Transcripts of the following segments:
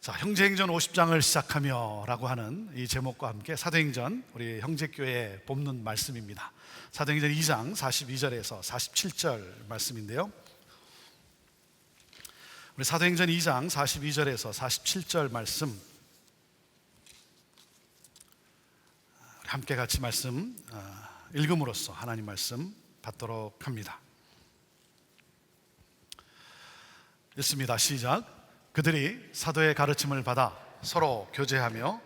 자, 형제행전 50장을 시작하며 라고 하는 이 제목과 함께 사도행전 우리 형제교회에 뽑는 말씀입니다. 사도행전 2장 42절에서 47절 말씀인데요, 우리 사도행전 2장 42절에서 47절 말씀 함께 같이 말씀 읽음으로써 하나님 말씀 받도록 합니다. 읽습니다. 시작. 그들이 사도의 가르침을 받아 서로 교제하며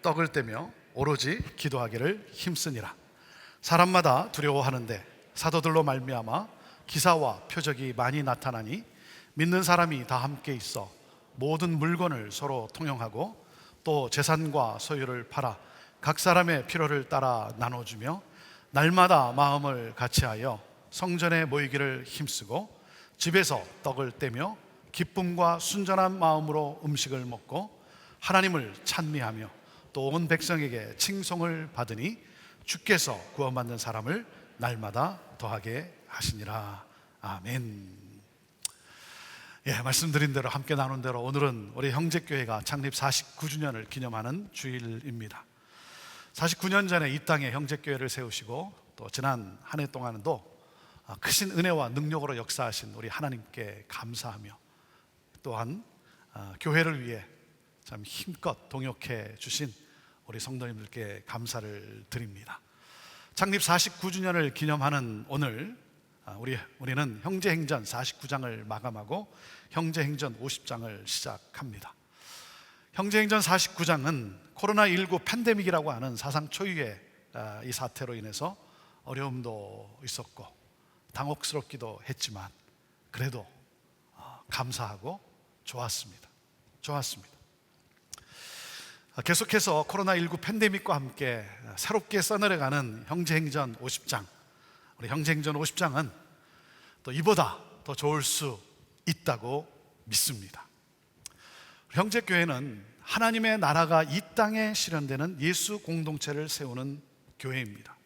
떡을 떼며 오로지 기도하기를 힘쓰니라. 사람마다 두려워하는데 사도들로 말미암아 기사와 표적이 많이 나타나니 믿는 사람이 다 함께 있어 모든 물건을 서로 통용하고 또 재산과 소유를 팔아 각 사람의 필요를 따라 나눠주며 날마다 마음을 같이하여 성전에 모이기를 힘쓰고 집에서 떡을 떼며 기쁨과 순전한 마음으로 음식을 먹고 하나님을 찬미하며 또 온 백성에게 칭송을 받으니 주께서 구원받는 사람을 날마다 더하게 하시니라. 아멘. 말씀드린 대로 함께 나눈 대로 오늘은 우리 형제교회가 창립 49주년을 기념하는 주일입니다. 49년 전에 이 땅에 형제교회를 세우시고 또 지난 한 해 동안도 크신 은혜와 능력으로 역사하신 우리 하나님께 감사하며 또한 교회를 위해 참 힘껏 동역해 주신 우리 성도님들께 감사를 드립니다. 창립 49주년을 기념하는 오늘 우리는 형제행전 49장을 마감하고 형제행전 50장을 시작합니다. 형제행전 49장은 코로나19 팬데믹이라고 하는 사상 초유의 이 사태로 인해서 어려움도 있었고 당혹스럽기도 했지만 그래도 감사하고 좋았습니다. 계속해서 코로나19 팬데믹과 함께 새롭게 써내려가는 형제행전 50장, 우리 형제행전 50장은 또 이보다 더 좋을 수 있다고 믿습니다. 형제교회는 하나님의 나라가 이 땅에 실현되는 예수 공동체를 세우는 교회입니다.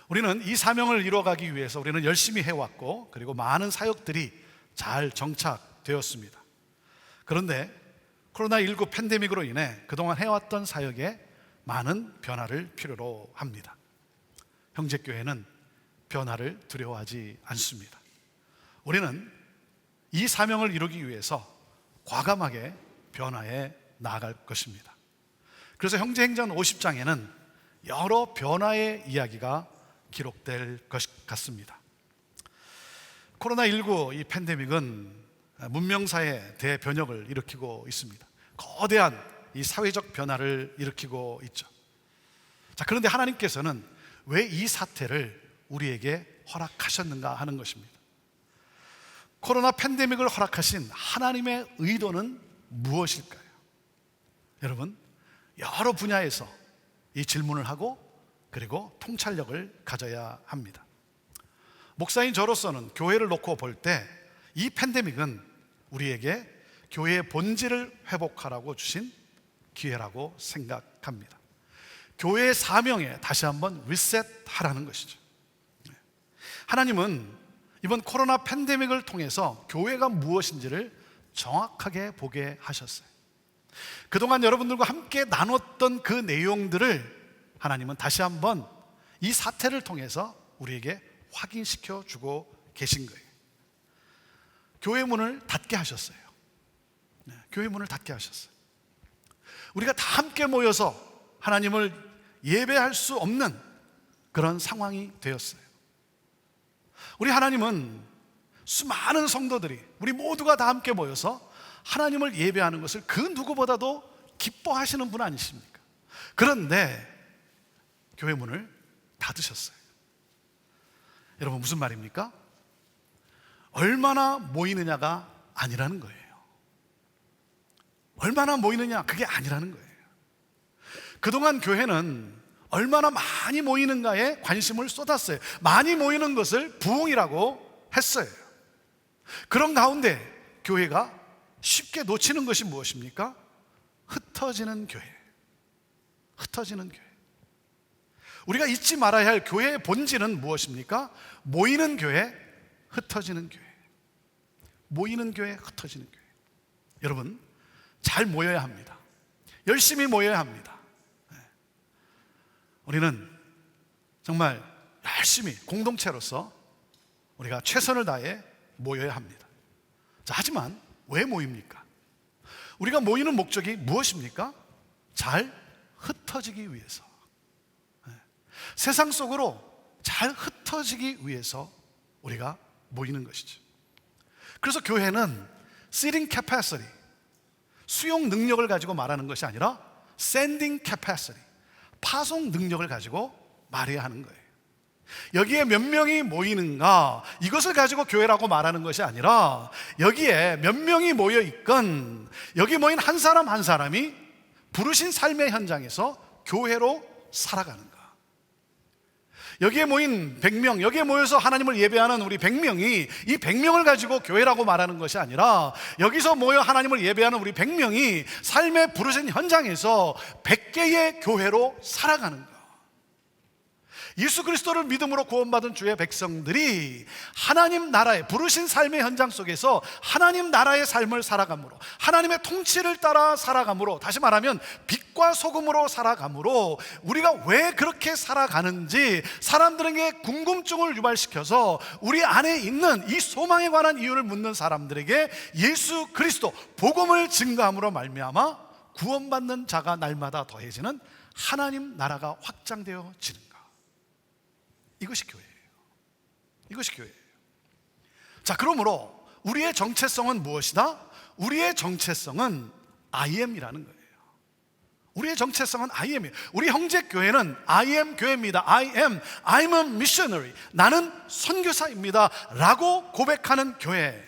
우리는 이 사명을 이루어가기 위해서 우리는 열심히 해왔고 그리고 많은 사역들이 잘 정착되었습니다. 그런데 코로나19 팬데믹으로 인해 그동안 해왔던 사역에 많은 변화를 필요로 합니다. 형제교회는 변화를 두려워하지 않습니다. 우리는 이 사명을 이루기 위해서 과감하게 변화해 나아갈 것입니다. 그래서 형제행전 50장에는 여러 변화의 이야기가 기록될 것 같습니다. 코로나19 이 팬데믹은 문명사의 대변혁을 일으키고 있습니다. 거대한 이 사회적 변화를 일으키고 있죠. 자, 그런데 하나님께서는 왜 이 사태를 우리에게 허락하셨는가 하는 것입니다. 코로나 팬데믹을 허락하신 하나님의 의도는 무엇일까요? 여러분, 여러 분야에서 이 질문을 하고 그리고 통찰력을 가져야 합니다. 목사인 저로서는 교회를 놓고 볼 때 이 팬데믹은 우리에게 교회의 본질을 회복하라고 주신 기회라고 생각합니다. 교회의 사명에 다시 한번 리셋하라는 것이죠. 하나님은 이번 코로나 팬데믹을 통해서 교회가 무엇인지를 정확하게 보게 하셨어요. 그동안 여러분들과 함께 나눴던 그 내용들을 하나님은 다시 한번 이 사태를 통해서 우리에게 확인시켜 주고 계신 거예요. 교회 문을 닫게 하셨어요. 교회 문을 닫게 하셨어요. 우리가 다 함께 모여서 하나님을 예배할 수 없는 그런 상황이 되었어요. 우리 하나님은 수많은 성도들이 우리 모두가 다 함께 모여서 하나님을 예배하는 것을 그 누구보다도 기뻐하시는 분 아니십니까? 그런데 교회 문을 닫으셨어요. 여러분, 무슨 말입니까? 얼마나 모이느냐가 아니라는 거예요. 얼마나 모이느냐, 그게 아니라는 거예요. 그동안 교회는 얼마나 많이 모이는가에 관심을 쏟았어요. 많이 모이는 것을 부흥이라고 했어요. 그런 가운데 교회가 쉽게 놓치는 것이 무엇입니까? 흩어지는 교회. 흩어지는 교회. 우리가 잊지 말아야 할 교회의 본질은 무엇입니까? 모이는 교회, 흩어지는 교회. 모이는 교회, 흩어지는 교회. 여러분, 잘 모여야 합니다. 열심히 모여야 합니다. 우리는 정말 열심히 공동체로서 우리가 최선을 다해 모여야 합니다. 자, 하지만 왜 모입니까? 우리가 모이는 목적이 무엇입니까? 잘 흩어지기 위해서, 세상 속으로 잘 흩어지기 위해서 우리가 모이는 것이죠. 그래서 교회는 seating capacity, 수용 능력을 가지고 말하는 것이 아니라 sending capacity, 파송 능력을 가지고 말해야 하는 거예요. 여기에 몇 명이 모이는가, 이것을 가지고 교회라고 말하는 것이 아니라 여기에 몇 명이 모여 있건 여기 모인 한 사람 한 사람이 부르신 삶의 현장에서 교회로 살아가는 것. 여기에 모인 100명, 여기에 모여서 하나님을 예배하는 우리 100명이 이 100명을 가지고 교회라고 말하는 것이 아니라 여기서 모여 하나님을 예배하는 우리 100명이 삶의 부르신 현장에서 100개의 교회로 살아가는 것. 예수 그리스도를 믿음으로 구원받은 주의 백성들이 하나님 나라의 부르신 삶의 현장 속에서 하나님 나라의 삶을 살아감으로, 하나님의 통치를 따라 살아감으로, 다시 말하면 빛과 소금으로 살아감으로 우리가 왜 그렇게 살아가는지 사람들에게 궁금증을 유발시켜서 우리 안에 있는 이 소망에 관한 이유를 묻는 사람들에게 예수 그리스도 복음을 증거함으로 말미암아 구원받는 자가 날마다 더해지는 하나님 나라가 확장되어지는 것. 이것이 교회예요. 이것이 교회예요. 자, 그러므로 우리의 정체성은 무엇이다? 우리의 정체성은 I am이라는 거예요. 우리의 정체성은 I am이에요. 우리 형제 교회는 I am 교회입니다. I'm a missionary. 나는 선교사입니다 라고 고백하는 교회.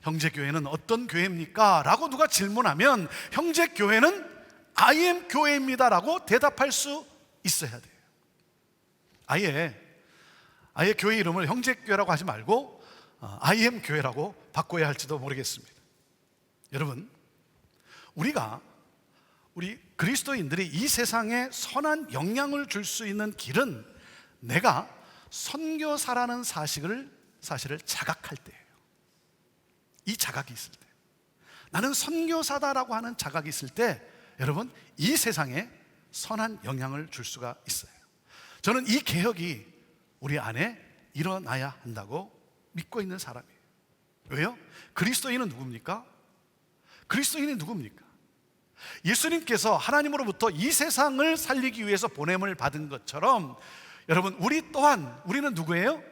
형제 교회는 어떤 교회입니까? 라고 누가 질문하면 형제 교회는 I am 교회입니다 라고 대답할 수 있어야 돼요. 아예 교회 이름을 형제교회라고 하지 말고 I am 교회라고 바꿔야 할지도 모르겠습니다. 여러분, 우리 그리스도인들이 이 세상에 선한 영향을 줄 수 있는 길은 내가 선교사라는 사실을 자각할 때예요. 이 자각이 있을 때, 나는 선교사다라고 하는 자각이 있을 때 여러분, 이 세상에 선한 영향을 줄 수가 있어요. 저는 이 개혁이 우리 안에 일어나야 한다고 믿고 있는 사람이에요. 왜요? 그리스도인은 누굽니까? 그리스도인이 누굽니까? 예수님께서 하나님으로부터 이 세상을 살리기 위해서 보냄을 받은 것처럼 여러분, 우리는 누구예요?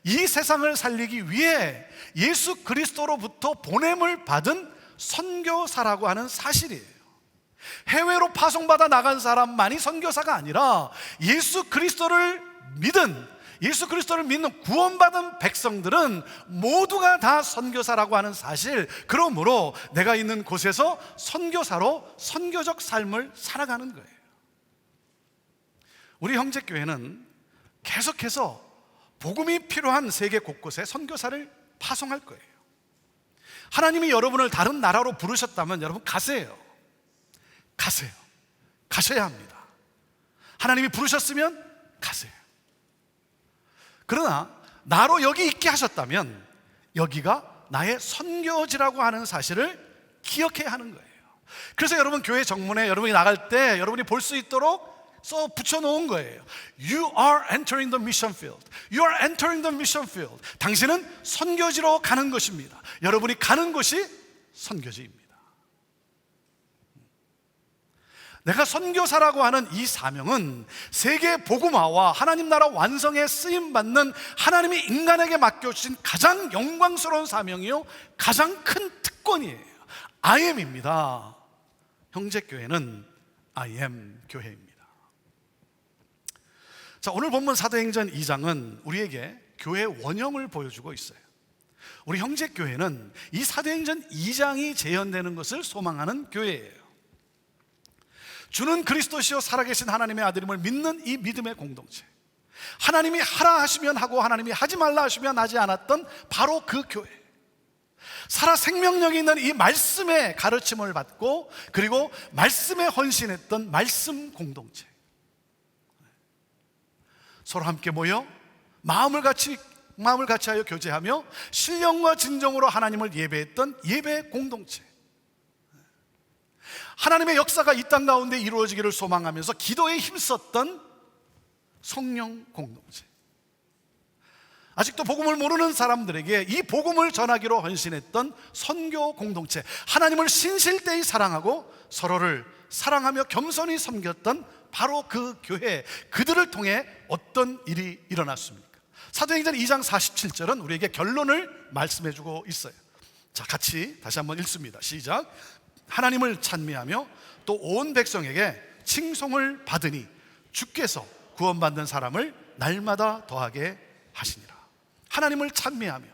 이 세상을 살리기 위해 예수 그리스도로부터 보냄을 받은 선교사라고 하는 사실이에요. 해외로 파송받아 나간 사람만이 선교사가 아니라 예수 그리스도를 믿는 구원받은 백성들은 모두가 다 선교사라고 하는 사실, 그러므로 내가 있는 곳에서 선교사로 선교적 삶을 살아가는 거예요. 우리 형제교회는 계속해서 복음이 필요한 세계 곳곳에 선교사를 파송할 거예요. 하나님이 여러분을 다른 나라로 부르셨다면 여러분 가세요. 가셔야 합니다. 하나님이 부르셨으면 가세요. 그러나 나로 여기 있게 하셨다면 여기가 나의 선교지라고 하는 사실을 기억해야 하는 거예요. 그래서 여러분 교회 정문에 여러분이 나갈 때 여러분이 볼 수 있도록 써 붙여놓은 거예요. You are entering the mission field. You are entering the mission field. 당신은 선교지로 가는 것입니다. 여러분이 가는 곳이 선교지입니다. 내가 선교사라고 하는 이 사명은 세계 복음화와 하나님 나라 완성에 쓰임받는 하나님이 인간에게 맡겨주신 가장 영광스러운 사명이요, 가장 큰 특권이에요. I am입니다. 형제교회는 I am 교회입니다. 자, 오늘 본문 사도행전 2장은 우리에게 교회의 원형을 보여주고 있어요. 우리 형제교회는 이 사도행전 2장이 재현되는 것을 소망하는 교회예요. 주는 그리스도시요 살아계신 하나님의 아들임을 믿는 이 믿음의 공동체, 하나님이 하라 하시면 하고 하나님이 하지 말라 하시면 하지 않았던 바로 그 교회, 살아 생명력이 있는 이 말씀의 가르침을 받고 그리고 말씀에 헌신했던 말씀 공동체, 서로 함께 모여 마음을 같이 하여 교제하며 신령과 진정으로 하나님을 예배했던 예배 공동체, 하나님의 역사가 이 땅 가운데 이루어지기를 소망하면서 기도에 힘썼던 성령 공동체. 아직도 복음을 모르는 사람들에게 이 복음을 전하기로 헌신했던 선교 공동체. 하나님을 신실되이 사랑하고 서로를 사랑하며 겸손히 섬겼던 바로 그 교회, 그들을 통해 어떤 일이 일어났습니까? 사도행전 2장 47절은 우리에게 결론을 말씀해주고 있어요. 자, 같이 다시 한번 읽습니다. 시작. 하나님을 찬미하며 또 온 백성에게 칭송을 받으니 주께서 구원받는 사람을 날마다 더하게 하시니라. 하나님을 찬미하며,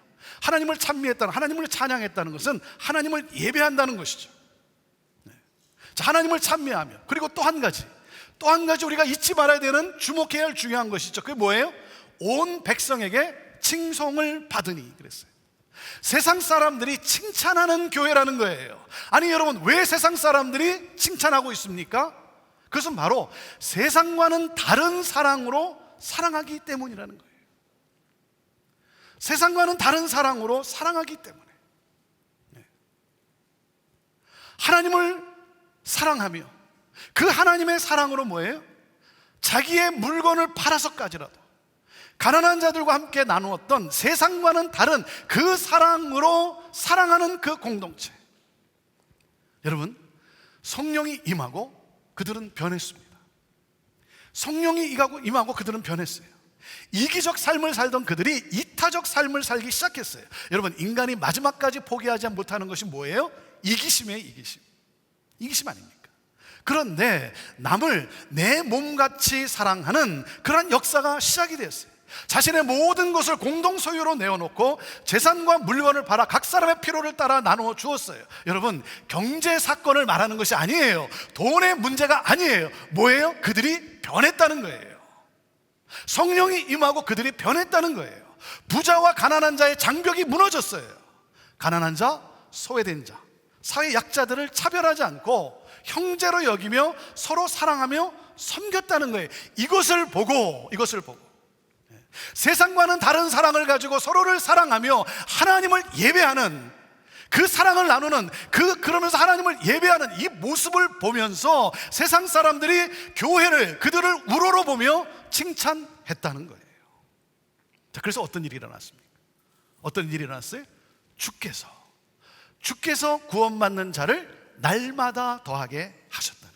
하나님을 찬미했다는, 하나님을 찬양했다는 것은 하나님을 예배한다는 것이죠. 자, 하나님을 찬미하며, 그리고 또 한 가지 우리가 잊지 말아야 되는, 주목해야 할 중요한 것이죠. 그게 뭐예요? 온 백성에게 칭송을 받으니 그랬어요. 세상 사람들이 칭찬하는 교회라는 거예요. 아니 여러분, 왜 세상 사람들이 칭찬하고 있습니까? 그것은 바로 세상과는 다른 사랑으로 사랑하기 때문이라는 거예요. 세상과는 다른 사랑으로 사랑하기 때문에. 하나님을 사랑하며 그 하나님의 사랑으로 뭐예요? 자기의 물건을 팔아서까지라도 가난한 자들과 함께 나누었던 세상과는 다른 그 사랑으로 사랑하는 그 공동체. 여러분, 성령이 임하고 그들은 변했습니다. 성령이 임하고 그들은 변했어요. 이기적 삶을 살던 그들이 이타적 삶을 살기 시작했어요. 여러분, 인간이 마지막까지 포기하지 못하는 것이 뭐예요? 이기심이에요. 이기심 아닙니까? 그런데 남을 내 몸같이 사랑하는 그러한 역사가 시작이 되었어요. 자신의 모든 것을 공동 소유로 내어놓고 재산과 물건을 팔아 각 사람의 필요를 따라 나누어 주었어요. 여러분, 경제 사건을 말하는 것이 아니에요. 돈의 문제가 아니에요. 뭐예요? 그들이 변했다는 거예요. 성령이 임하고 그들이 변했다는 거예요. 부자와 가난한 자의 장벽이 무너졌어요. 가난한 자, 소외된 자, 사회 약자들을 차별하지 않고 형제로 여기며 서로 사랑하며 섬겼다는 거예요. 이것을 보고 세상과는 다른 사랑을 가지고 서로를 사랑하며 하나님을 예배하는, 그 사랑을 나누는, 그러면서 하나님을 예배하는 이 모습을 보면서 세상 사람들이 교회를, 그들을 우러러 보며 칭찬했다는 거예요. 자, 그래서 어떤 일이 일어났습니까? 어떤 일이 일어났어요? 주께서 구원받는 자를 날마다 더하게 하셨다는 거예요.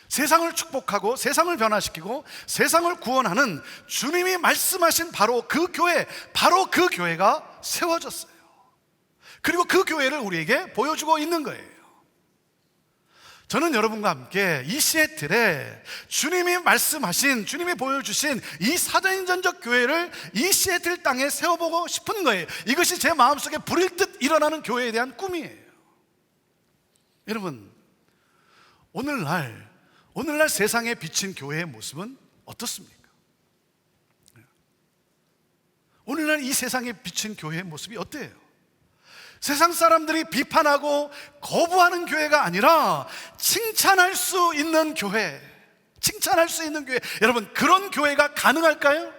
세상을 축복하고 세상을 변화시키고 세상을 구원하는 주님이 말씀하신 바로 그 교회가 세워졌어요. 그리고 그 교회를 우리에게 보여주고 있는 거예요. 저는 여러분과 함께 이 시애틀에 주님이 말씀하신, 주님이 보여주신 이 사도행전적 교회를 이 시애틀 땅에 세워보고 싶은 거예요. 이것이 제 마음속에 불일 듯 일어나는 교회에 대한 꿈이에요. 여러분, 오늘날 세상에 비친 교회의 모습은 어떻습니까? 오늘날 이 세상에 비친 교회의 모습이 어때요? 세상 사람들이 비판하고 거부하는 교회가 아니라 칭찬할 수 있는 교회. 여러분, 그런 교회가 가능할까요?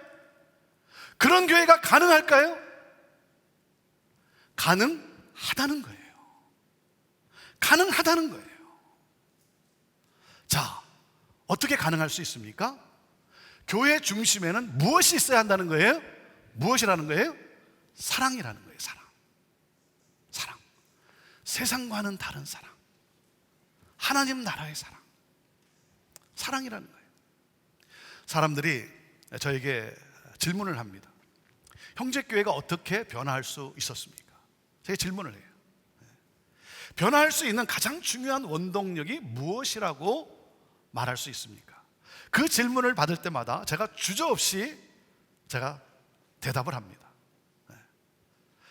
가능하다는 거예요. 자, 어떻게 가능할 수 있습니까? 교회 중심에는 무엇이 있어야 한다는 거예요? 무엇이라는 거예요? 사랑이라는 거예요. 사랑. 세상과는 다른 사랑. 하나님 나라의 사랑이라는 거예요. 사람들이 저에게 질문을 합니다. 형제교회가 어떻게 변화할 수 있었습니까? 제가 질문을 해요. 변화할 수 있는 가장 중요한 원동력이 무엇이라고 말할 수 있습니까? 그 질문을 받을 때마다 제가 주저없이 대답을 합니다.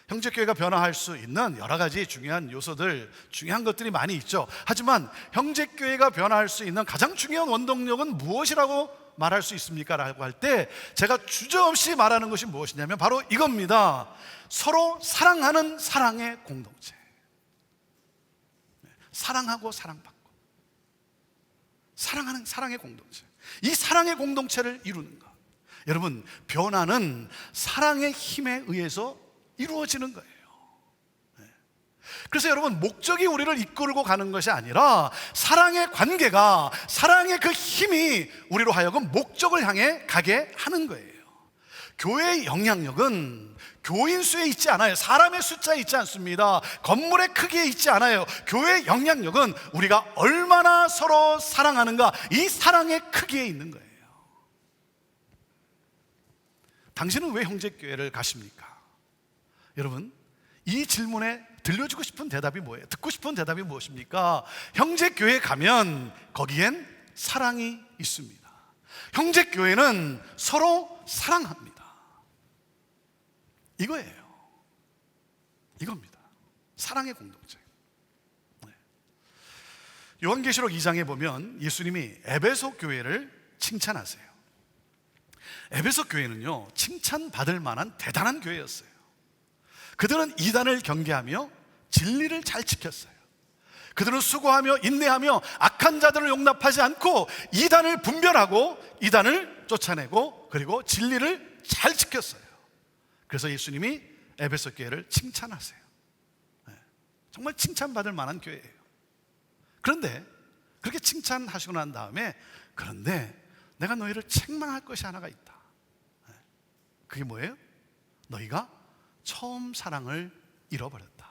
형제교회가 변화할 수 있는 여러 가지 중요한 요소들, 중요한 것들이 많이 있죠. 하지만 형제교회가 변화할 수 있는 가장 중요한 원동력은 무엇이라고 말할 수 있습니까? 라고 할 때 제가 주저없이 말하는 것이 무엇이냐면 바로 이겁니다. 서로 사랑하는 사랑의 공동체. 사랑하고 사랑받고 사랑하는 사랑의 공동체. 이 사랑의 공동체를 이루는 것. 여러분, 변화는 사랑의 힘에 의해서 이루어지는 거예요. 그래서 여러분, 목적이 우리를 이끌고 가는 것이 아니라 사랑의 관계가, 사랑의 그 힘이 우리로 하여금 목적을 향해 가게 하는 거예요. 교회의 영향력은 교인 수에 있지 않아요. 사람의 숫자에 있지 않습니다. 건물의 크기에 있지 않아요. 교회의 영향력은 우리가 얼마나 서로 사랑하는가, 이 사랑의 크기에 있는 거예요. 당신은 왜 형제교회를 가십니까? 여러분, 이 질문에 들려주고 싶은 대답이 뭐예요? 듣고 싶은 대답이 무엇입니까? 형제교회에 가면 거기엔 사랑이 있습니다. 형제교회는 서로 사랑합니다. 이거예요. 이겁니다. 사랑의 공동체. 네. 요한계시록 2장에 보면 예수님이 에베소 교회를 칭찬하세요. 에베소 교회는요, 칭찬받을 만한 대단한 교회였어요. 그들은 이단을 경계하며 진리를 잘 지켰어요. 그들은 수고하며 인내하며 악한 자들을 용납하지 않고 이단을 분별하고 이단을 쫓아내고 그리고 진리를 잘 지켰어요. 그래서 예수님이 에베소 교회를 칭찬하세요. 정말 칭찬받을 만한 교회예요. 그런데 그렇게 칭찬하시고 난 다음에, 그런데 내가 너희를 책망할 것이 하나가 있다. 그게 뭐예요? 너희가 처음 사랑을 잃어버렸다.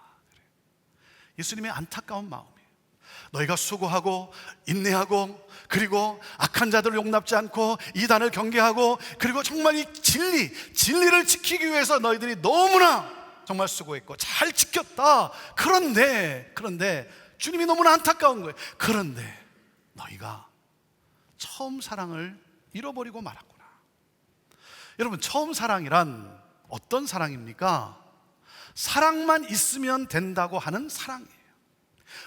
예수님의 안타까운 마음이에요. 너희가 수고하고 인내하고 그리고 악한 자들을 용납지 않고 이단을 경계하고 그리고 정말 이 진리를 지키기 위해서 너희들이 너무나 정말 수고했고 잘 지켰다. 그런데 주님이 너무나 안타까운 거예요. 그런데 너희가 처음 사랑을 잃어버리고 말았구나. 여러분, 처음 사랑이란 어떤 사랑입니까? 사랑만 있으면 된다고 하는 사랑이에요.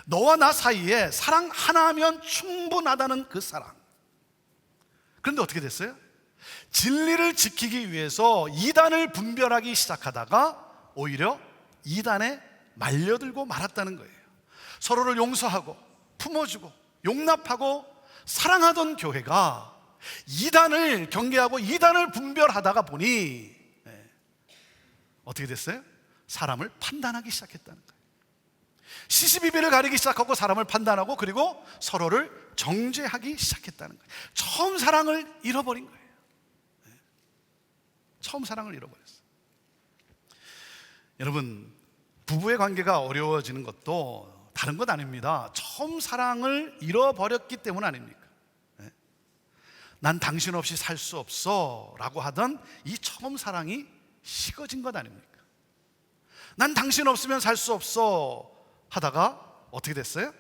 너와 나 사이에 사랑 하나면 충분하다는 그 사랑. 그런데 어떻게 됐어요? 진리를 지키기 위해서 이단을 분별하기 시작하다가 오히려 이단에 말려들고 말았다는 거예요. 서로를 용서하고 품어주고 용납하고 사랑하던 교회가 이단을 경계하고 이단을 분별하다가 보니 어떻게 됐어요? 사람을 판단하기 시작했다는 거예요. 시시비비를 가리기 시작하고 사람을 판단하고 그리고 서로를 정죄하기 시작했다는 거예요. 처음 사랑을 잃어버린 거예요. 처음 사랑을 잃어버렸어요. 여러분, 부부의 관계가 어려워지는 것도 다른 것 아닙니다. 처음 사랑을 잃어버렸기 때문 아닙니까? 난 당신 없이 살 수 없어 라고 하던 이 처음 사랑이 식어진 것 아닙니까? 난 당신 없으면 살 수 없어 하다가 어떻게 됐어요?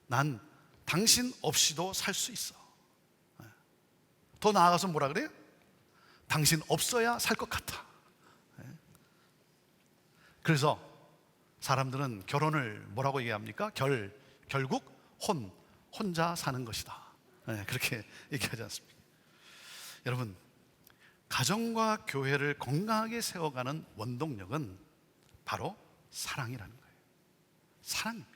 난 당신 없이도 살 수 있어. 더 나아가서 뭐라 그래요? 당신 없어야 살 것 같아. 그래서 사람들은 결혼을 뭐라고 얘기합니까? 결국 혼자 사는 것이다. 그렇게 얘기하지 않습니까? 여러분, 가정과 교회를 건강하게 세워가는 원동력은 바로 사랑이라는 거예요. 사랑입니다.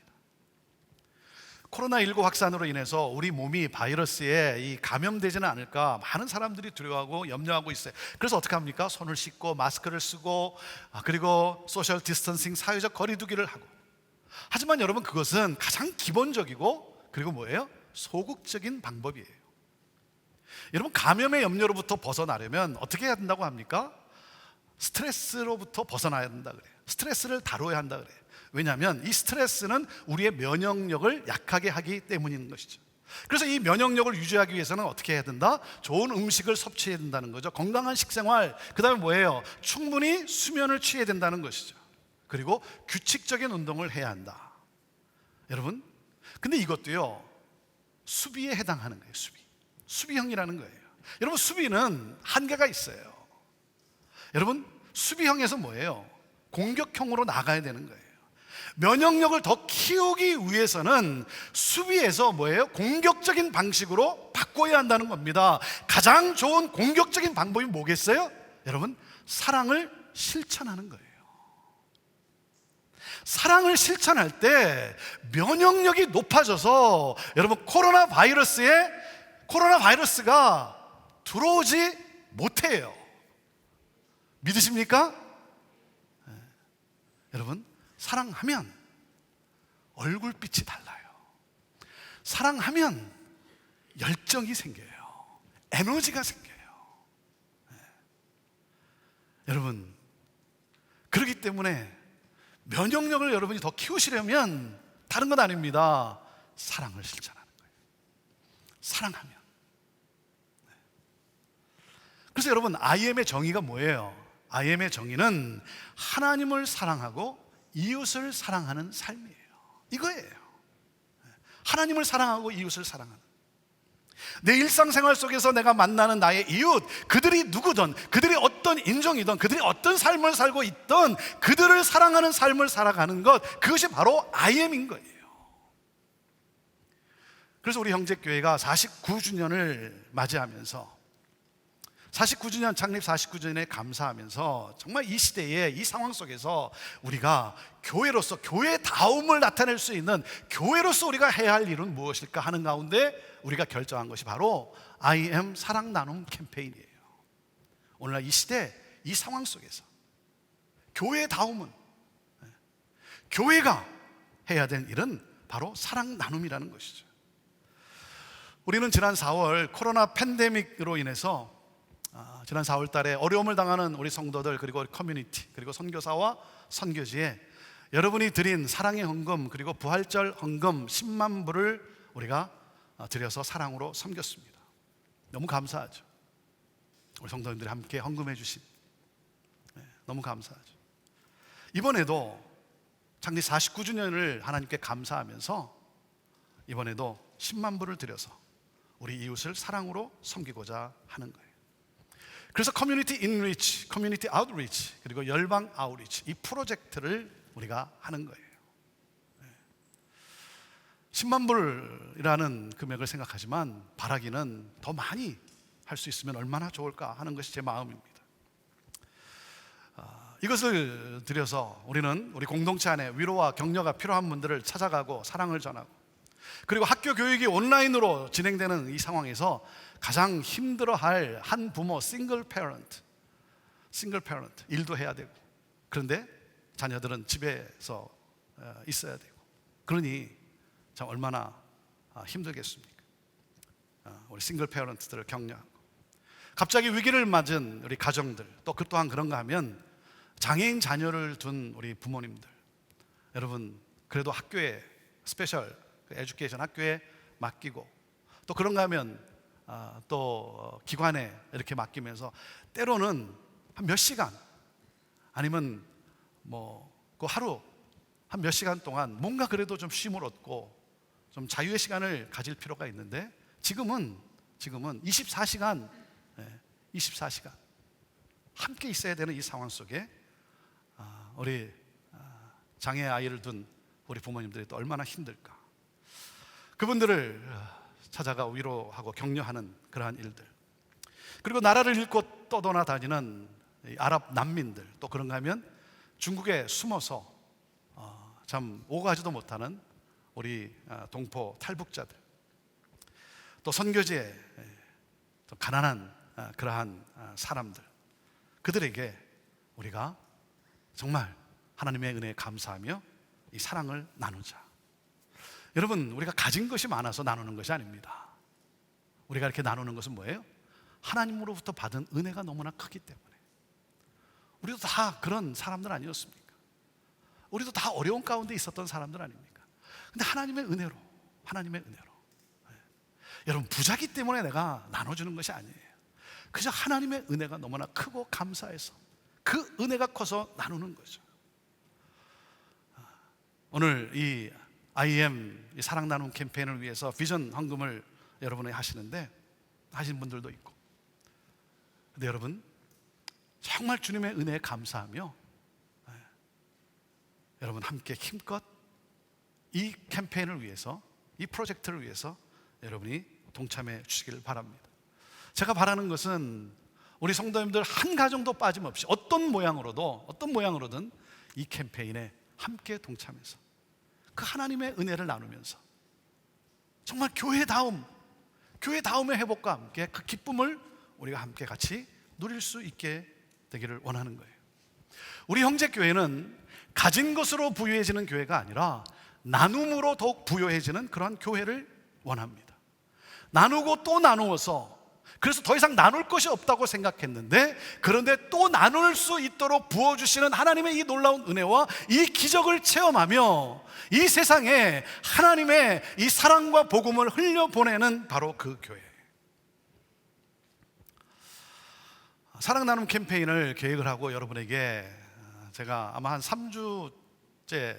코로나19 확산으로 인해서 우리 몸이 바이러스에 감염되지는 않을까 많은 사람들이 두려워하고 염려하고 있어요. 그래서 어떻게 합니까? 손을 씻고 마스크를 쓰고 그리고 소셜 디스턴싱, 사회적 거리두기를 하고. 하지만 여러분, 그것은 가장 기본적이고 그리고 뭐예요? 소극적인 방법이에요. 여러분, 감염의 염려로부터 벗어나려면 어떻게 해야 된다고 합니까? 스트레스로부터 벗어나야 된다 그래요. 스트레스를 다뤄야 한다 그래요. 왜냐하면 이 스트레스는 우리의 면역력을 약하게 하기 때문인 것이죠. 그래서 이 면역력을 유지하기 위해서는 어떻게 해야 된다? 좋은 음식을 섭취해야 된다는 거죠. 건강한 식생활, 그 다음에 뭐예요? 충분히 수면을 취해야 된다는 것이죠. 그리고 규칙적인 운동을 해야 한다. 여러분, 근데 이것도요, 수비에 해당하는 거예요. 수비형이라는 거예요. 여러분, 수비는 한계가 있어요. 여러분, 수비형에서 뭐예요? 공격형으로 나가야 되는 거예요. 면역력을 더 키우기 위해서는 수비에서 뭐예요? 공격적인 방식으로 바꿔야 한다는 겁니다. 가장 좋은 공격적인 방법이 뭐겠어요? 여러분, 사랑을 실천하는 거예요. 사랑을 실천할 때 면역력이 높아져서 여러분, 코로나 바이러스가 들어오지 못해요. 믿으십니까? 여러분, 사랑하면 얼굴빛이 달라요. 사랑하면 열정이 생겨요. 에너지가 생겨요. 네. 여러분, 그렇기 때문에 면역력을 여러분이 더 키우시려면 다른 건 아닙니다. 사랑을 실천하는 거예요. 사랑하면. 네. 그래서 여러분, IM의 정의가 뭐예요? IM의 정의는 하나님을 사랑하고 이웃을 사랑하는 삶이에요. 이거예요. 하나님을 사랑하고 이웃을 사랑하는. 내 일상생활 속에서 내가 만나는 나의 이웃, 그들이 누구든, 그들이 어떤 인종이든, 그들이 어떤 삶을 살고 있든 그들을 사랑하는 삶을 살아가는 것, 그것이 바로 IM인 거예요. 그래서 우리 형제교회가 49주년을 맞이하면서 49주년, 창립 49주년에 감사하면서 정말 이 시대에, 이 상황 속에서 우리가 교회로서 교회다움을 나타낼 수 있는, 교회로서 우리가 해야 할 일은 무엇일까 하는 가운데 우리가 결정한 것이 바로 I am 사랑 나눔 캠페인이에요. 오늘날 이 시대, 이 상황 속에서 교회다움은, 교회가 해야 될 일은 바로 사랑 나눔이라는 것이죠. 우리는 지난 4월 코로나 팬데믹으로 인해서 지난 4월 달에 어려움을 당하는 우리 성도들, 그리고 커뮤니티, 그리고 선교사와 선교지에 여러분이 드린 사랑의 헌금, 그리고 부활절 헌금 10만 불을 우리가 드려서 사랑으로 섬겼습니다. 너무 감사하죠. 우리 성도님들이 함께 헌금해 주신, 너무 감사하죠. 이번에도 창립 49주년을 하나님께 감사하면서 이번에도 10만 불을 드려서 우리 이웃을 사랑으로 섬기고자 하는 거예요. 그래서 커뮤니티 인리치, 커뮤니티 아웃리치, 그리고 열방 아웃리치, 이 프로젝트를 우리가 하는 거예요. 10만 불이라는 금액을 생각하지만 바라기는 더 많이 할 수 있으면 얼마나 좋을까 하는 것이 제 마음입니다. 이것을 드려서 우리는 우리 공동체 안에 위로와 격려가 필요한 분들을 찾아가고 사랑을 전하고, 그리고 학교 교육이 온라인으로 진행되는 이 상황에서 가장 힘들어할 한 부모, 싱글 패런트, 일도 해야 되고, 그런데 자녀들은 집에서 있어야 되고, 그러니 참 얼마나 힘들겠습니까? 우리 싱글 패런트들을 격려하고, 갑자기 위기를 맞은 우리 가정들, 또 그 또한 그런가 하면 장애인 자녀를 둔 우리 부모님들, 여러분 그래도 학교에 스페셜 에듀케이션 학교에 맡기고, 또 그런가 하면 또 기관에 이렇게 맡기면서 때로는 한 몇 시간, 아니면 그 하루 한 몇 시간 동안 뭔가 그래도 좀 쉼을 얻고 좀 자유의 시간을 가질 필요가 있는데, 지금은 24시간 함께 있어야 되는 이 상황 속에 우리 장애 아이를 둔 우리 부모님들이 또 얼마나 힘들까. 그분들을 찾아가 위로하고 격려하는 그러한 일들, 그리고 나라를 잃고 떠돌아다니는 아랍 난민들, 또 그런가 하면 중국에 숨어서 참 오가지도 못하는 우리 동포 탈북자들, 또 선교지에 가난한 그러한 사람들, 그들에게 우리가 정말 하나님의 은혜에 감사하며 이 사랑을 나누자. 여러분, 우리가 가진 것이 많아서 나누는 것이 아닙니다. 우리가 이렇게 나누는 것은 뭐예요? 하나님으로부터 받은 은혜가 너무나 크기 때문에. 우리도 다 그런 사람들 아니었습니까? 우리도 다 어려운 가운데 있었던 사람들 아닙니까? 근데 하나님의 은혜로 여러분, 부자기 때문에 내가 나눠주는 것이 아니에요. 그저 하나님의 은혜가 너무나 크고 감사해서 그 은혜가 커서 나누는 거죠. 오늘 이 IM 이 사랑 나눔 캠페인을 위해서 비전 헌금을 여러분이 하시는 분들도 있고, 근데 여러분 정말 주님의 은혜에 감사하며 여러분 함께 힘껏 이 캠페인을 위해서, 이 프로젝트를 위해서 여러분이 동참해 주시기를 바랍니다. 제가 바라는 것은 우리 성도님들 한 가정도 빠짐없이 어떤 모양으로든 이 캠페인에 함께 동참해서 그 하나님의 은혜를 나누면서 정말 교회다움의 회복과 함께 그 기쁨을 우리가 함께 같이 누릴 수 있게 되기를 원하는 거예요. 우리 형제교회는 가진 것으로 부유해지는 교회가 아니라 나눔으로 더욱 부요해지는 그러한 교회를 원합니다. 나누고 또 나누어서, 그래서 더 이상 나눌 것이 없다고 생각했는데, 그런데 또 나눌 수 있도록 부어주시는 하나님의 이 놀라운 은혜와 이 기적을 체험하며 이 세상에 하나님의 이 사랑과 복음을 흘려보내는 바로 그 교회. 사랑 나눔 캠페인을 계획을 하고 여러분에게 제가 아마 한 3주째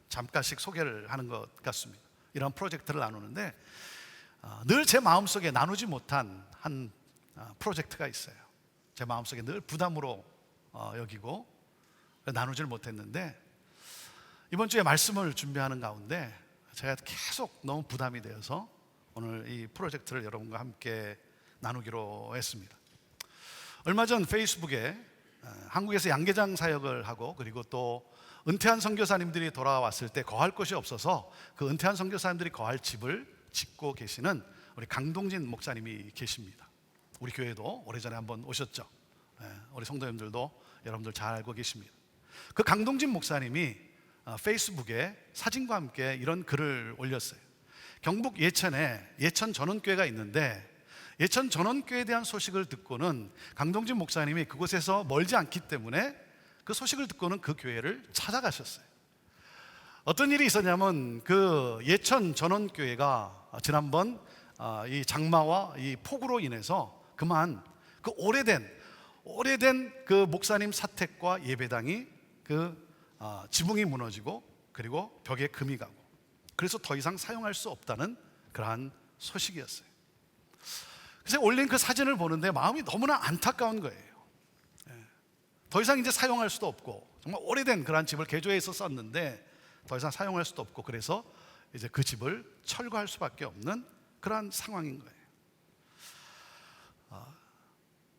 잠깐씩 소개를 하는 것 같습니다. 이런 프로젝트를 나누는데 늘 제 마음속에 나누지 못한 한 프로젝트가 있어요. 제 마음속에 늘 부담으로 여기고 나누질 못했는데, 이번 주에 말씀을 준비하는 가운데 제가 계속 너무 부담이 되어서 오늘 이 프로젝트를 여러분과 함께 나누기로 했습니다. 얼마 전 페이스북에 한국에서 양계장 사역을 하고, 그리고 또 은퇴한 선교사님들이 돌아왔을 때 거할 곳이 없어서 그 은퇴한 선교사님들이 거할 집을 짓고 계시는 우리 강동진 목사님이 계십니다. 우리 교회도 오래전에 한번 오셨죠. 우리 성도님들도 여러분들 잘 알고 계십니다. 그 강동진 목사님이 페이스북에 사진과 함께 이런 글을 올렸어요. 경북 예천에 예천 전원교회가 있는데, 예천 전원교회에 대한 소식을 듣고는 강동진 목사님이 그곳에서 멀지 않기 때문에 그 소식을 듣고는 그 교회를 찾아가셨어요. 어떤 일이 있었냐면, 그 예천 전원교회가 지난번 이 장마와 이 폭우로 인해서 그만 그 오래된 그 목사님 사택과 예배당이 그 지붕이 무너지고, 그리고 벽에 금이 가고, 그래서 더 이상 사용할 수 없다는 그러한 소식이었어요. 그래서 올린 그 사진을 보는데 마음이 너무나 안타까운 거예요. 더 이상 이제 사용할 수도 없고, 정말 오래된 그러한 집을 개조해서 썼는데 더 이상 사용할 수도 없고, 그래서 이제 그 집을 철거할 수밖에 없는 그러한 상황인 거예요.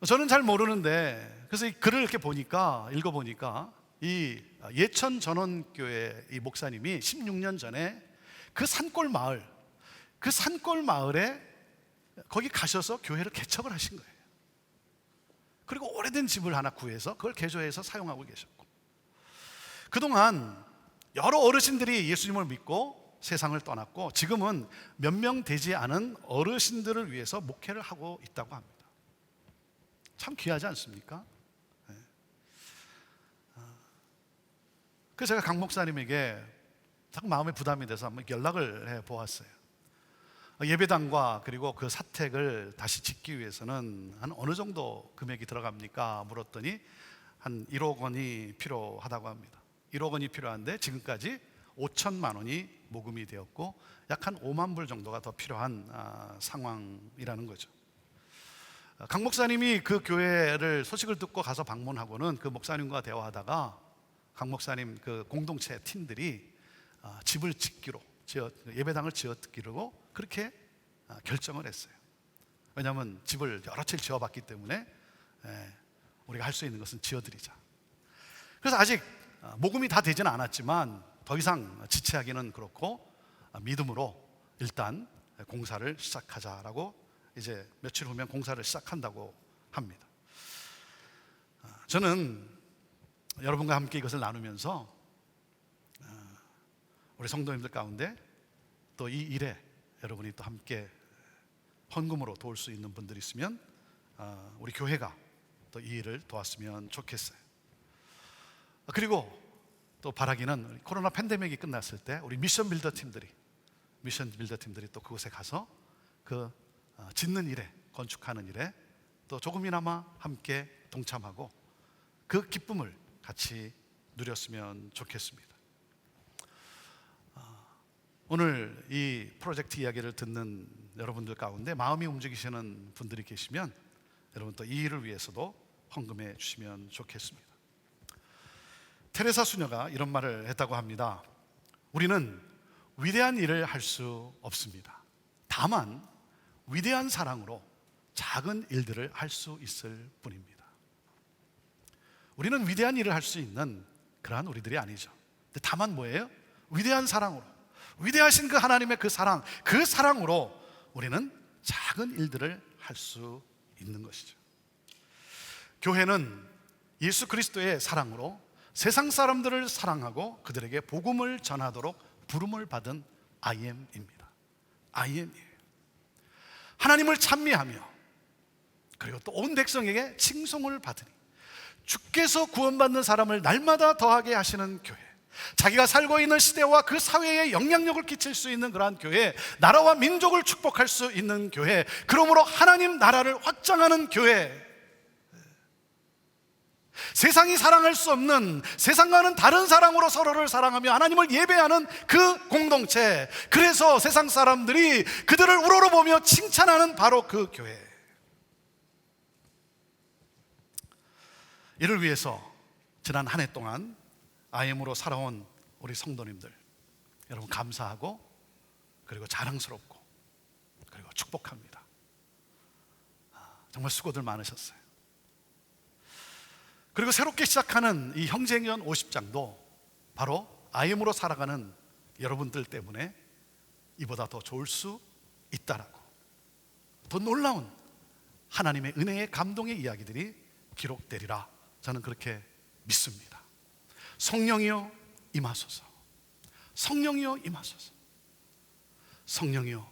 저는 잘 모르는데, 그래서 이 글을 이렇게 읽어보니까 이 예천 전원교회 이 목사님이 16년 전에 그 산골 마을에 거기 가셔서 교회를 개척을 하신 거예요. 그리고 오래된 집을 하나 구해서 그걸 개조해서 사용하고 계셨고, 그동안 여러 어르신들이 예수님을 믿고 세상을 떠났고, 지금은 몇 명 되지 않은 어르신들을 위해서 목회를 하고 있다고 합니다. 참 귀하지 않습니까? 그래서 제가 강 목사님에게 자꾸 마음에 부담이 돼서 한번 연락을 해 보았어요. 예배당과 그리고 그 사택을 다시 짓기 위해서는 한 어느 정도 금액이 들어갑니까? 물었더니 한 1억 원이 필요하다고 합니다. 1억 원이 필요한데 지금까지 5천만 원이 모금이 되었고, 약 한 5만 불 정도가 더 필요한 상황이라는 거죠. 강 목사님이 그 교회를 소식을 듣고 가서 방문하고는 그 목사님과 대화하다가 강 목사님 그 공동체 팀들이 집을 짓기로, 예배당을 지었기로 그렇게 결정을 했어요. 왜냐하면 집을 여러 채 지어봤기 때문에 우리가 할 수 있는 것은 지어드리자. 그래서 아직 모금이 다 되지는 않았지만 더 이상 지체하기는 그렇고 믿음으로 일단 공사를 시작하자라고, 이제 며칠 후면 공사를 시작한다고 합니다. 저는 여러분과 함께 이것을 나누면서 우리 성도님들 가운데 또 이 일에 여러분이 또 함께 헌금으로 도울 수 있는 분들이 있으면 우리 교회가 또 이 일을 도왔으면 좋겠어요. 그리고 또 바라기는 코로나 팬데믹이 끝났을 때 우리 미션 빌더 팀들이 또 그곳에 가서 그 짓는 일에, 건축하는 일에 또 조금이나마 함께 동참하고 그 기쁨을 같이 누렸으면 좋겠습니다. 오늘 이 프로젝트 이야기를 듣는 여러분들 가운데 마음이 움직이시는 분들이 계시면 여러분 또 이 일을 위해서도 헌금해 주시면 좋겠습니다. 테레사 수녀가 이런 말을 했다고 합니다. 우리는 위대한 일을 할 수 없습니다. 다만 위대한 사랑으로 작은 일들을 할 수 있을 뿐입니다. 우리는 위대한 일을 할 수 있는 그러한 우리들이 아니죠. 근데 다만 뭐예요? 위대한 사랑으로, 위대하신 그 하나님의 그 사랑으로 우리는 작은 일들을 할 수 있는 것이죠. 교회는 예수 그리스도의 사랑으로 세상 사람들을 사랑하고 그들에게 복음을 전하도록 부름을 받은 IM입니다. IM이에요. 하나님을 찬미하며 그리고 또 온 백성에게 칭송을 받으니 주께서 구원받는 사람을 날마다 더하게 하시는 교회, 자기가 살고 있는 시대와 그 사회에 영향력을 끼칠 수 있는 그러한 교회, 나라와 민족을 축복할 수 있는 교회, 그러므로 하나님 나라를 확장하는 교회, 세상이 사랑할 수 없는, 세상과는 다른 사랑으로 서로를 사랑하며 하나님을 예배하는 그 공동체, 그래서 세상 사람들이 그들을 우러러보며 칭찬하는 바로 그 교회. 이를 위해서 지난 한 해 동안 IM으로 살아온 우리 성도님들 여러분 감사하고 그리고 자랑스럽고 그리고 축복합니다. 정말 수고들 많으셨어요. 그리고 새롭게 시작하는 이 형제행전 50장도 바로 IM으로 살아가는 여러분들 때문에 이보다 더 좋을 수 있다라고, 더 놀라운 하나님의 은혜의 감동의 이야기들이 기록되리라 저는 그렇게 믿습니다. 성령이여 임하소서. 성령이여 임하소서. 성령이여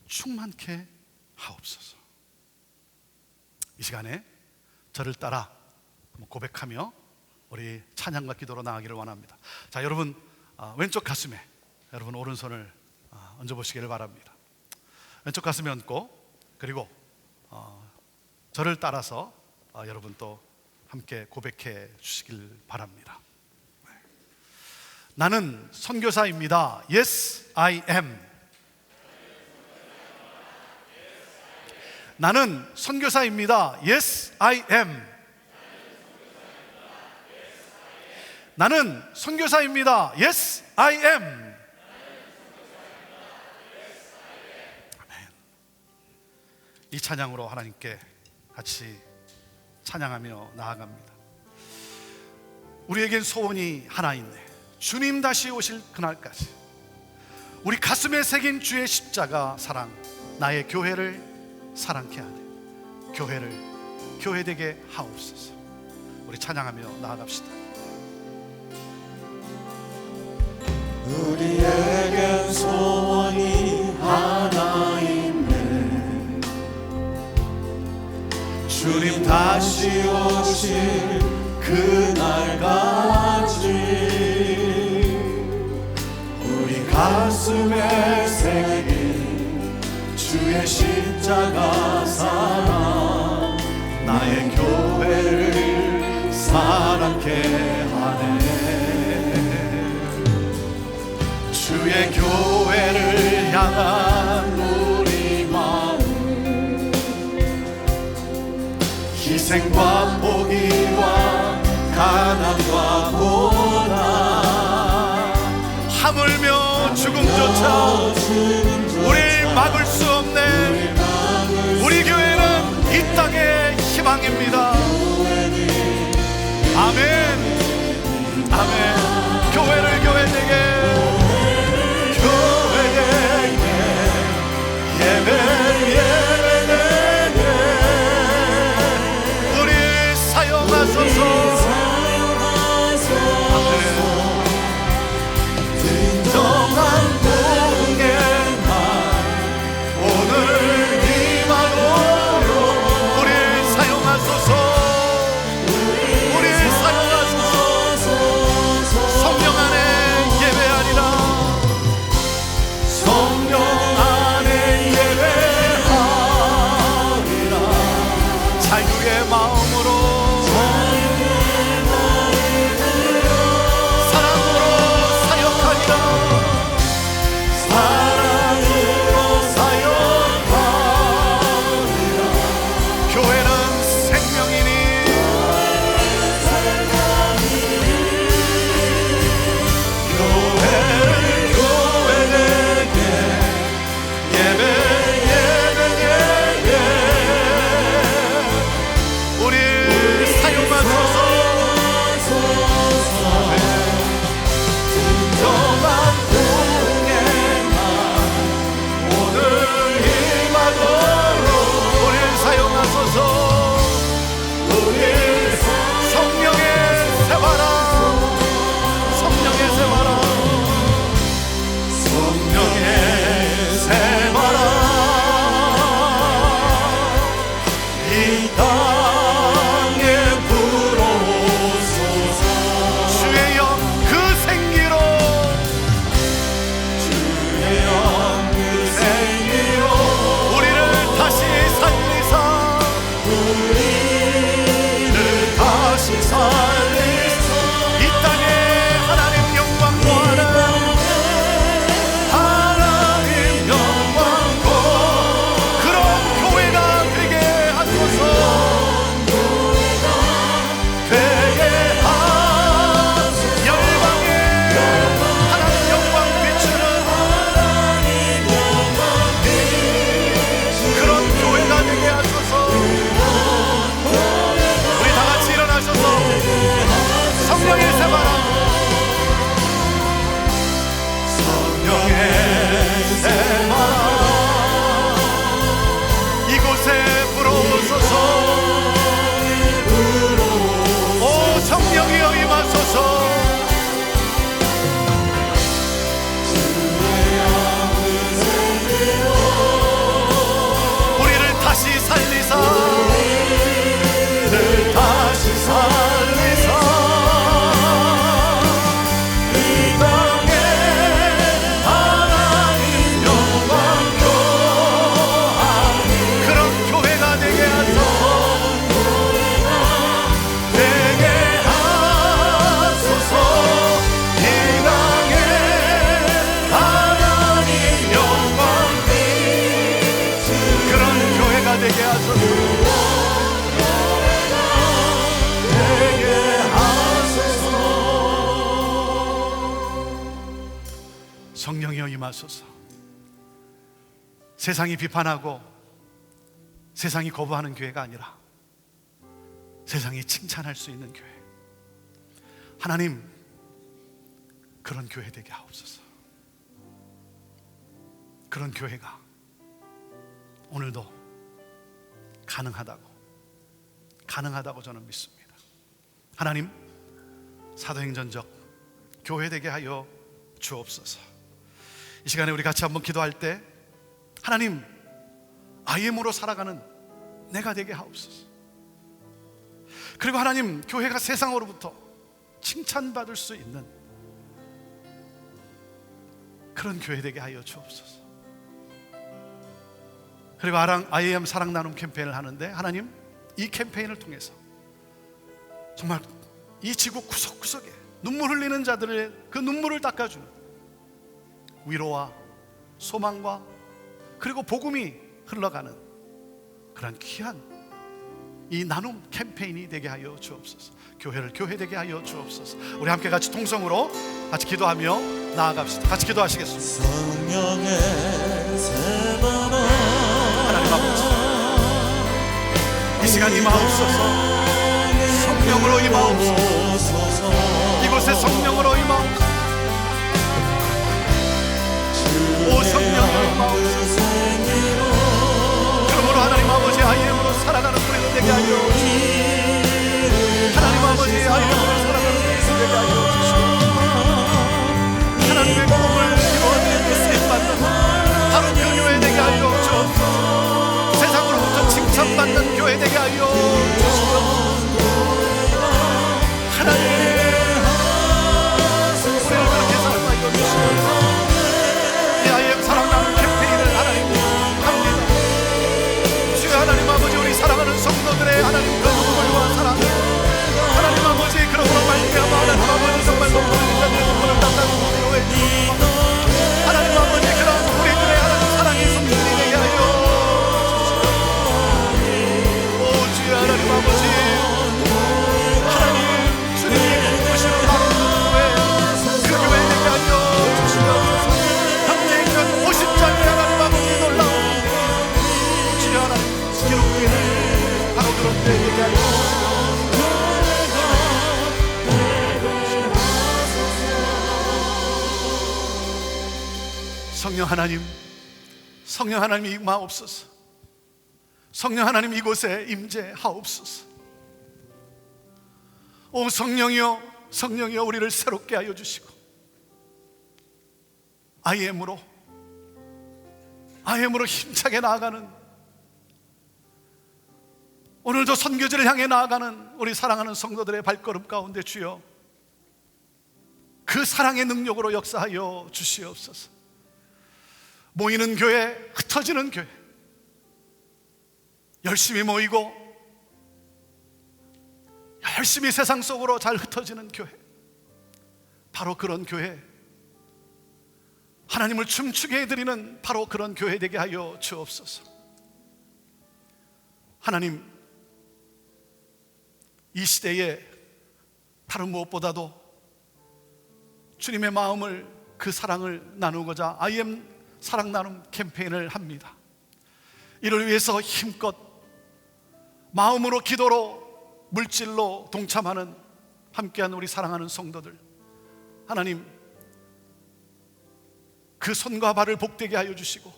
충만케 하옵소서. 이 시간에 저를 따라 고백하며 우리 찬양과 기도로 나가기를 원합니다. 자, 여러분 왼쪽 가슴에 여러분 오른손을 얹어보시기를 바랍니다. 왼쪽 가슴에 얹고 그리고 저를 따라서 여러분 또 함께 고백해 주시길 바랍니다. 나는 선교사입니다. Yes, I am. 나는 선교사입니다. Yes, I am. 나는 선교사입니다. Yes, I am. 아멘. 이 찬양으로 하나님께 같이 찬양하며 나아갑니다. 우리에겐 소원이 하나 있네. 주님 다시 오실 그날까지 우리 가슴에 새긴 주의 십자가 사랑, 나의 교회를 사랑케 하네. 교회를 교회되게 하옵소서. 우리 찬양하며 나아갑시다. 우리에겐 소원이 하나 있네. 주님 다시 오실 그날까지 우리 가슴에 새긴 주의 십자가 사랑, 나의 교회를 사랑케 하네. 주의 교회를 향한 우리 마음, 희생과 포기와 가난과 고난, 하물며 죽음조차 우릴 막을 수 없네. 우리 교회는 이 땅의 희망입니다. 아멘, 아멘. 교회를 교회되게, 우리 사용하소서. 진정한 공예만 오늘 임하도록 우리 사용하소서. 우리 사용하소서. 임하소서. 세상이 비판하고 세상이 거부하는 교회가 아니라 세상이 칭찬할 수 있는 교회, 하나님 그런 교회 되게 하옵소서. 그런 교회가 오늘도 가능하다고 저는 믿습니다. 하나님, 사도행전적 교회 되게 하여 주옵소서. 이 시간에 우리 같이 한번 기도할 때, 하나님, IM으로 살아가는 내가 되게 하옵소서. 그리고 하나님, 교회가 세상으로부터 칭찬받을 수 있는 그런 교회 되게 하여 주옵소서. 그리고 IM 사랑 나눔 캠페인을 하는데, 하나님, 이 캠페인을 통해서 정말 이 지구 구석구석에 눈물 흘리는 자들의 그 눈물을 닦아주는 위로와 소망과 그리고 복음이 흘러가는 그런 귀한 이 나눔 캠페인이 되게 하여 주옵소서. 교회를 교회 되게 하여 주옵소서. 우리 함께 같이 통성으로 같이 기도하며 나아갑시다. 같이 기도하시겠습니다. 성령의 세번호 하나님 아버지, 이 시간 임하옵소서. 성령으로 임하옵소서. 이곳에 성령으로 임하옵소서. 오 성령으로 임하옵소서. 그러므로 하나님 아버지, IM으로 살아가는 우리를 되게 하여 주시옵소서. 하나님 아버지, IM으로 살아가는 우리를 되게 하여 주시옵소서. 하나님의 꿈을 이루어내는 쓰임받는 바로 그 교회 되게 하여 주옵소서. 세상으로부터 칭찬받는 교회 되게 하여 주시옵소서. 하나님, 우리를 그렇게 사랑하여 주시옵소서. 이 IM 사랑나는 캠페인을 하나님 합니다. 주여 하나님 아버지, 우리 사랑하는 성도들의 하나님 그 눈물과 사랑, 하나님 아버지, 그러므로 말미암아 하나님 아버지 정말 너무 흘린 자들의 눈물을 닦아주고 위로해 주시옵소서. 하나님 아버지, 그런 우리들의 하나님 사랑이 성실히 되게 하여 주시옵소서. 오 주여 하나님 아버지, 하나님 주님이 꿈꾸시는 바로 그 교회 되게 하여 주시옵소서. 형제행전 50장의 하나님 아버지 놀라운 주여 하나님 기록되는 바로 그런 교회 되게 하여 성령 하나님, 성령 하나님 임하옵소서. 성령 하나님 이곳에 임재하옵소서. 오 성령이여, 성령이여, 우리를 새롭게 하여 주시고 IM으로 힘차게 나아가는, 오늘도 선교지를 향해 나아가는 우리 사랑하는 성도들의 발걸음 가운데 주여 그 사랑의 능력으로 역사하여 주시옵소서. 모이는 교회, 흩어지는 교회, 열심히 모이고 열심히 세상 속으로 잘 흩어지는 교회, 바로 그런 교회, 하나님을 춤추게 해드리는 바로 그런 교회 되게 하여 주옵소서. 하나님, 이 시대에 다른 무엇보다도 주님의 마음을, 그 사랑을 나누고자 IM 사랑 나눔 캠페인을 합니다. 이를 위해서 힘껏 마음으로, 기도로, 물질로 동참하는 함께한 우리 사랑하는 성도들, 하나님 그 손과 발을 복되게 하여 주시고,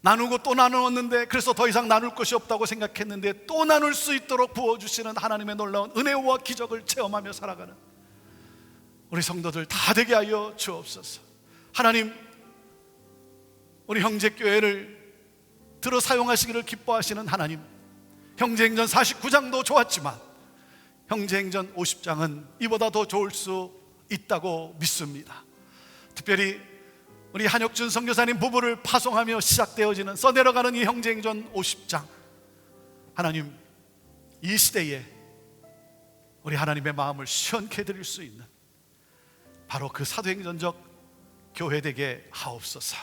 나누고 또 나누었는데 그래서 더 이상 나눌 것이 없다고 생각했는데 또 나눌 수 있도록 부어주시는 하나님의 놀라운 은혜와 기적을 체험하며 살아가는 우리 성도들 다 되게 하여 주옵소서. 하나님, 우리 형제교회를 들어 사용하시기를 기뻐하시는 하나님, 형제행전 49장도 좋았지만 형제행전 50장은 이보다 더 좋을 수 있다고 믿습니다. 특별히 우리 한혁준 선교사님 부부를 파송하며 시작되어지는, 써내려가는 이 형제행전 50장, 하나님 이 시대에 우리 하나님의 마음을 시원케 해드릴 수 있는 바로 그 사도행전적 교회 되게 하옵소서.